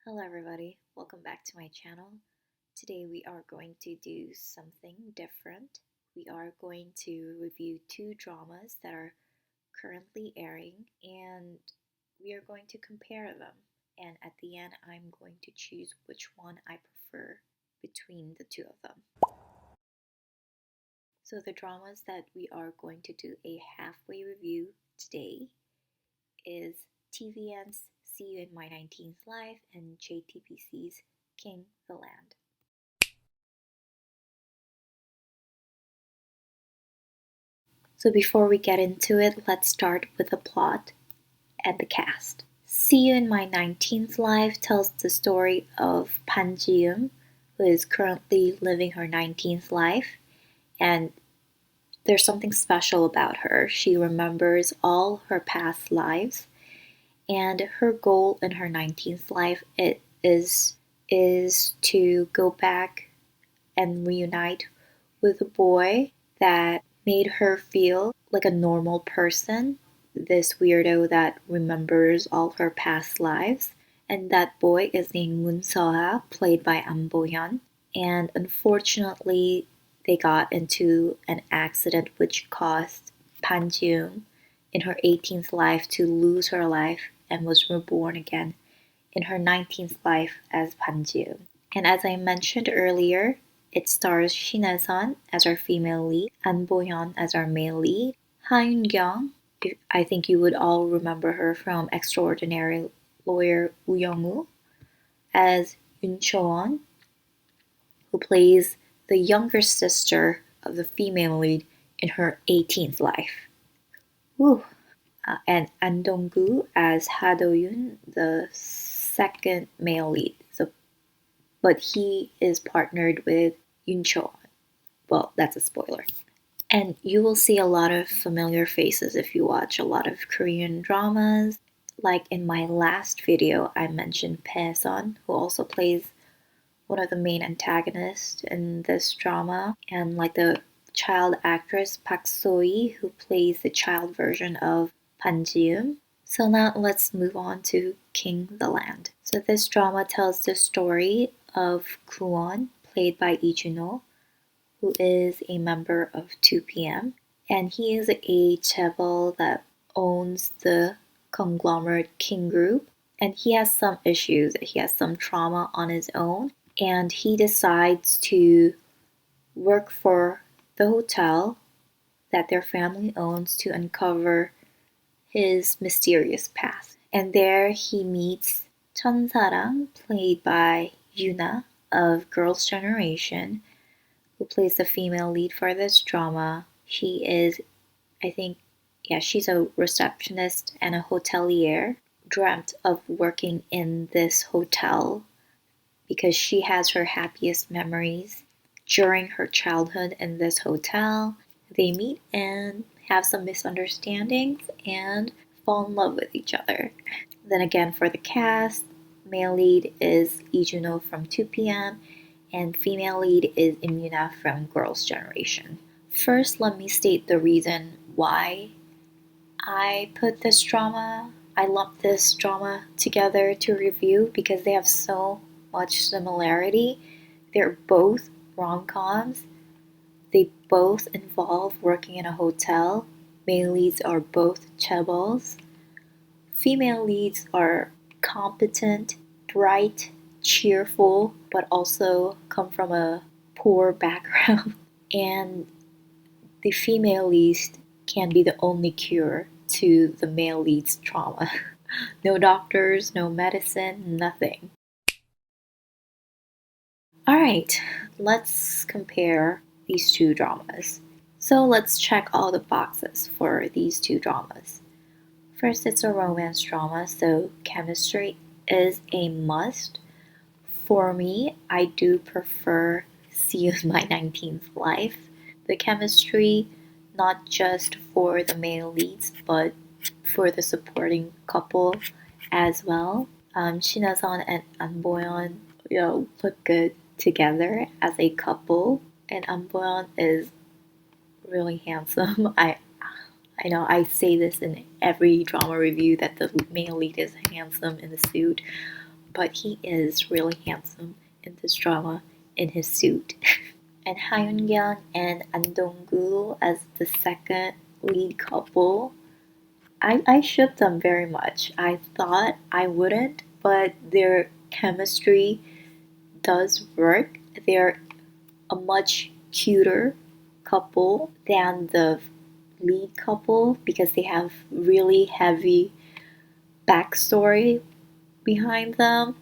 Hello everybody, welcome back to my channel. Today we are going to do something different. We are going to review two dramas that are currently airing and we are going to compare them. And at the end I'm going to choose which one I prefer between the two of them. So the dramas that we are going to do a halfway review today is TVN's See You in My 19th Life and JTBC's King the Land. So before we get into it, let's start with the plot and the cast. See You in My 19th Life tells the story of Pan Ji-eum, who is currently living her 19th life, and there's something special about her. She remembers all her past lives, and her goal in her 19th life is to go back and reunite with a boy that made her feel like a normal person, this weirdo that remembers all her past lives. And that boy is named Moon Seoha, played by An Bo-hyun. And unfortunately, they got into an accident which caused Pan Ji-eum in her 18th life to lose her life and was reborn again in her 19th life as Pan Ji-eum. And as I mentioned earlier, it stars Shin Hye-sun as our female lead, An Bo-hyun as our male lead, Ha Eun-kyung, I think you would all remember her from Extraordinary Lawyer Woo Young-woo, as Yoon Cho-won, who plays the younger sister of the female lead in her 18th life. Woo! And An Dong-gu as Ha Do-yoon, the second male lead. But he is partnered with Yoon Cho. Well, that's a spoiler. And you will see a lot of familiar faces if you watch a lot of Korean dramas. Like in my last video, I mentioned Pae-sun, who also plays one of the main antagonists in this drama, and like the child actress Park So-hee, who plays the child version of Pan Ji-eum. So now let's move on to King the Land. So this drama tells the story of Kwon, played by Lee Juno, who is a member of 2PM, and he is a chaebol that owns the conglomerate King Group, and he has some issues. He has some trauma on his own, and he decides to work for the hotel that their family owns to uncover his mysterious past. And there he meets Cheon-sarang, played by Yuna of Girls' Generation, who plays the female lead for this drama. She is, I think, she's a receptionist and a hotelier, dreamt of working in this hotel because she has her happiest memories during her childhood in this hotel. They meet and have some misunderstandings and fall in love with each other. Then again, for the cast, male lead is Lee Juno from 2PM, and female lead is Imuna from Girls' Generation. First, let me state the reason why I lumped this drama together to review, because they have so much similarity. They're both rom-coms. They both involve working in a hotel. Male leads are both chaebols. Female leads are competent, bright, cheerful, but also come from a poor background. And the female leads can be the only cure to the male lead's trauma. No doctors, no medicine, nothing. Alright, let's compare these two dramas. So let's check all the boxes for these two dramas. First, it's a romance drama, so chemistry is a must. For me, I do prefer See You in My 19th Life. The chemistry, not just for the male leads, but for the supporting couple as well. Shin Hye-sun and An Bo-hyun, look good together as a couple, and An Bo-hyun is really handsome. I know I say this in every drama review that the male lead is handsome in the suit, but he is really handsome in this drama in his suit. And Hyun-kyung and An Dong-gu as the second lead couple, I ship them very much. I thought I wouldn't, but their chemistry does work. They're a much cuter couple than the lead couple because they have really heavy backstory behind them.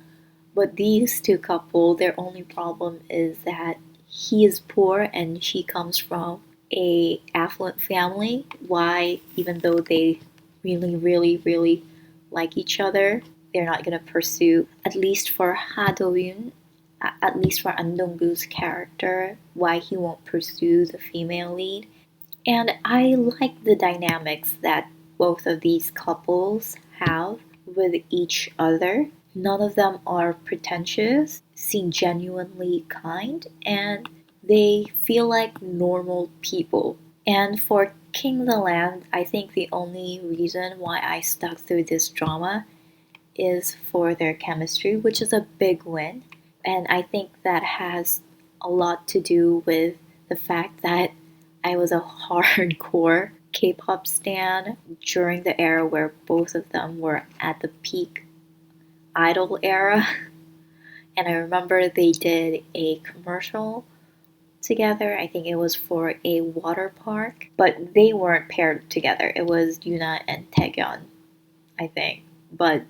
But these two couple, their only problem is that he is poor and she comes from a affluent family. Why, even though they really like each other, they're not gonna pursue, at least for Ha Do-yoon, at least for An Dong-gu's character, why he won't pursue the female lead. And I like the dynamics that both of these couples have with each other. None of them are pretentious, seem genuinely kind, and they feel like normal people. And for King the Land, I think the only reason why I stuck through this drama is for their chemistry, which is a big win. And I think that has a lot to do with the fact that I was a hardcore K-pop stan during the era where both of them were at the peak idol era. And I remember they did a commercial together. I think it was for a water park, but they weren't paired together. It was Yuna and Taegyeon, I think. But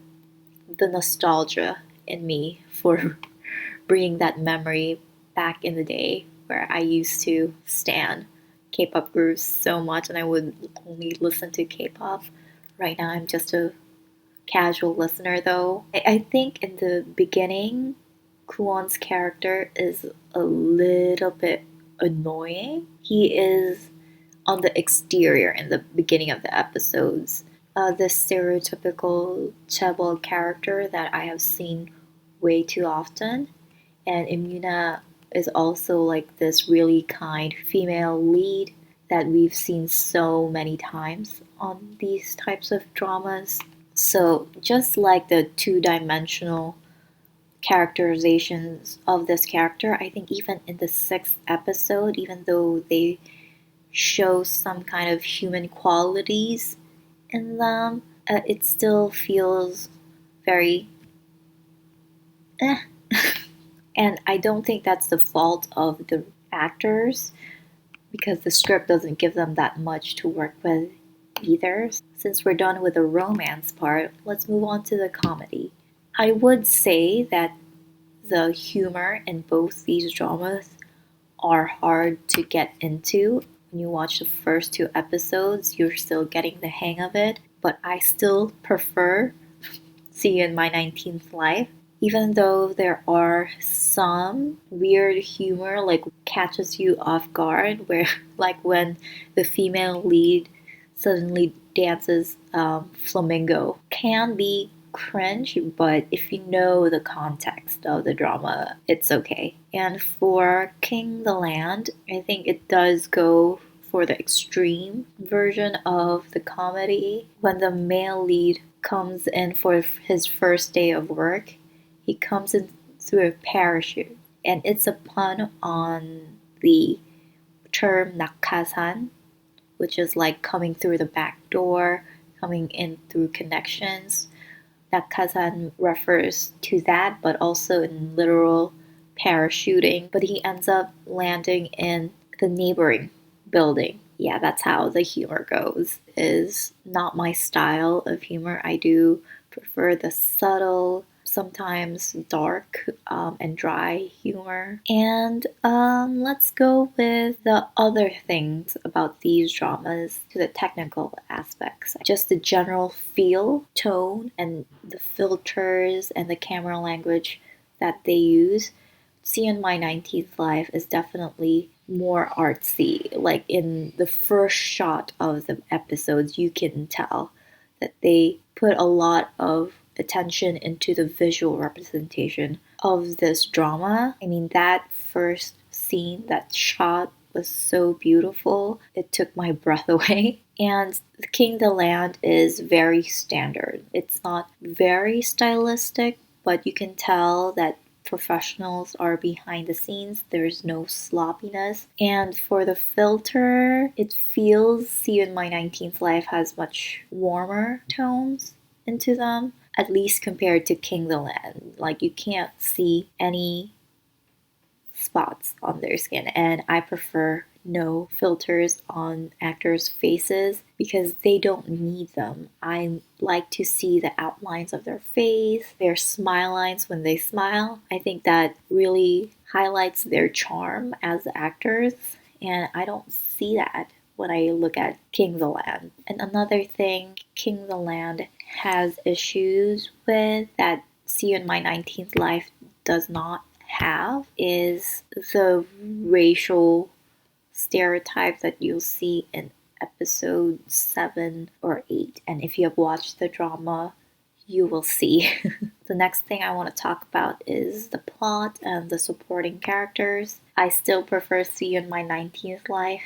the nostalgia in me for bringing that memory back in the day where I used to stan K-pop groups so much and I would only listen to K-pop. Right now I'm just a casual listener though. I think in the beginning, Kwon's character is a little bit annoying. He is on the exterior in the beginning of the episodes. The stereotypical chaebol character that I have seen way too often. And Imuna is also like this really kind female lead that we've seen so many times on these types of dramas. So just like the two-dimensional characterizations of this character, I think even in the sixth episode, even though they show some kind of human qualities in them, it still feels very eh. And I don't think that's the fault of the actors because the script doesn't give them that much to work with either. Since we're done with the romance part, let's move on to the comedy. I would say that the humor in both these dramas are hard to get into. When you watch the first two episodes, you're still getting the hang of it, but I still prefer See You in My 19th Life. Even though there are some weird humor, like catches you off guard, where like when the female lead suddenly dances flamingo, can be cringe, but if you know the context of the drama, it's okay. And for King the Land, I think it does go for the extreme version of the comedy. When the male lead comes in for his first day of work, he comes in through a parachute, and it's a pun on the term nakhasan, which is like coming through the back door, coming in through connections. Nakhasan refers to that, but also in literal parachuting. But he ends up landing in the neighboring building. Yeah, that's how the humor goes. Is not my style of humor. I do prefer the subtle, sometimes dark and dry humor. And let's go with the other things about these dramas, to the technical aspects. Just the general feel, tone, and the filters and the camera language that they use. See in My 19th Life is definitely more artsy. Like in the first shot of the episodes, you can tell that they put a lot of attention into the visual representation of this drama. I mean, that first scene, that shot was so beautiful. It took my breath away. And King the Land is very standard. It's not very stylistic, but you can tell that professionals are behind the scenes. There's no sloppiness. And for the filter, it feels See You in My 19th Life has much warmer tones into them, at least compared to King the Land. Like, you can't see any spots on their skin, and I prefer no filters on actors' faces because they don't need them. I like to see the outlines of their face, their smile lines when they smile. I think that really highlights their charm as actors, and I don't see that when I look at King the Land. And another thing King the Land has issues with that See You in My 19th Life does not have is the racial stereotype that you'll see in episode 7 or 8. And if you have watched the drama, you will see. The next thing I want to talk about is the plot and the supporting characters. I still prefer See You in My 19th Life.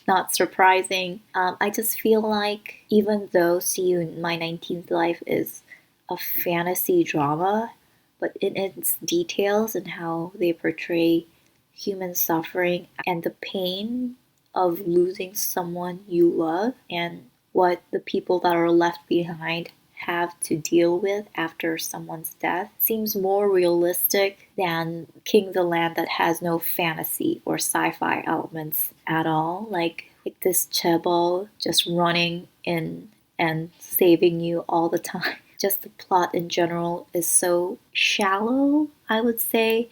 Not surprising. I just feel like even though See You in My 19th Life is a fantasy drama, but in its details and how they portray human suffering and the pain of losing someone you love and what the people that are left behind have to deal with after someone's death seems more realistic than King the Land that has no fantasy or sci-fi elements at all. Like this chaebol just running in and saving you all the time. Just the plot in general is so shallow, I would say,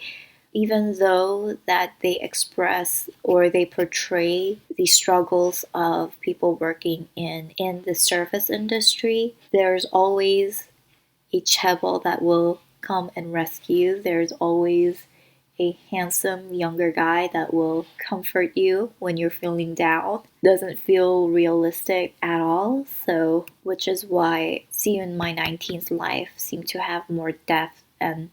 even though that they express or they portray the struggles of people working in the service industry. There's always a chaebol that will come and rescue. There's always a handsome younger guy that will comfort you when you're feeling down. Doesn't feel realistic at all, so which is why See You in My 19th Life seemed to have more depth and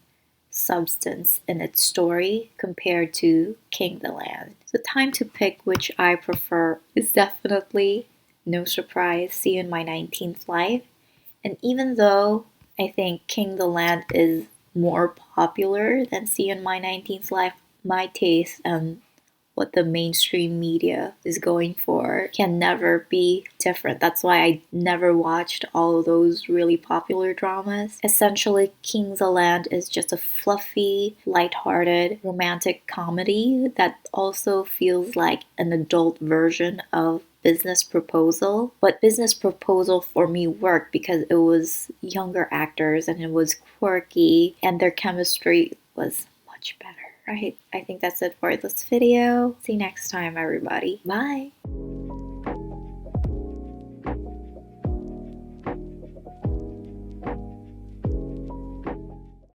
substance in its story compared to King the Land. So time to pick which I prefer is definitely, no surprise, See You in My 19th Life. And even though I think King the Land is more popular than See You in My 19th Life, my taste and what the mainstream media is going for can never be different. That's why I never watched all of those really popular dramas. Essentially, King the Land is just a fluffy, lighthearted, romantic comedy that also feels like an adult version of Business Proposal. But Business Proposal for me worked because it was younger actors and it was quirky and their chemistry was much better. Right, I think that's it for this video. See you next time, everybody. Bye!